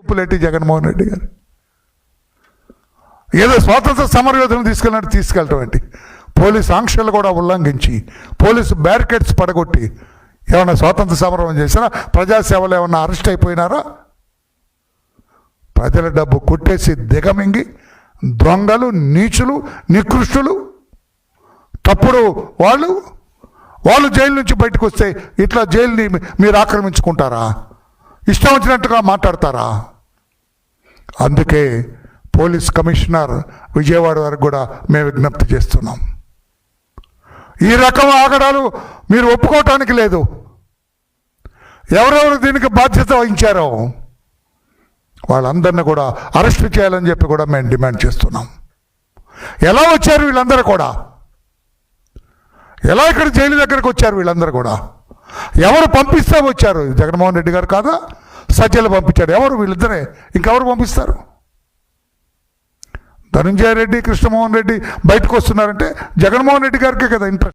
నిప్పులేటి జగన్మోహన్ రెడ్డి గారు ఏదో స్వాతంత్ర సమరయోధులను తీసుకెళ్ళటం ఏంటి? పోలీసు ఆంక్షలు కూడా ఉల్లంఘించి పోలీసు బ్యారికేడ్స్ పడగొట్టి ఏమన్నా స్వాతంత్ర సమరం చేసినా ప్రజాసేవలు ఏమన్నా అరెస్ట్ అయిపోయినారా? ప్రజల డబ్బు కొట్టేసి దిగమింగి దొంగలు, నీచులు, నికృష్టులు, తప్పుడు వాళ్ళు జైలు నుంచి బయటకు వస్తే ఇట్లా జైలుని మీరు ఆక్రమించుకుంటారా? ఇష్టం వచ్చినట్టుగా మాట్లాడతారా? అందుకే పోలీస్ కమిషనర్ విజయవాడ వరకు కూడా మేము విజ్ఞప్తి చేస్తున్నాం. ఈ రకం ఆగడాలు మీరు ఒప్పుకోవటానికి లేదు. ఎవరెవరు దీనికి బాధ్యత వహించారో వాళ్ళందరినీ కూడా అరెస్ట్ చేయాలని చెప్పి కూడా మేము డిమాండ్ చేస్తున్నాం. ఎలా వచ్చారు వీళ్ళందరూ కూడా? ఎలా ఇక్కడ జైలు దగ్గరకు వచ్చారు వీళ్ళందరూ కూడా? ఎవరు పంపిస్తే వచ్చారు? జగన్మోహన్ రెడ్డి గారు కాదా? సజ్జలు పంపించారు. ఎవరు? వీళ్ళిద్దరే. ఇంకెవరు పంపిస్తారు? ధనంజయ రెడ్డి, కృష్ణమోహన్ రెడ్డి బయటకు వస్తున్నారంటే జగన్మోహన్ రెడ్డి గారికే కదా ఇంట్రెస్ట్.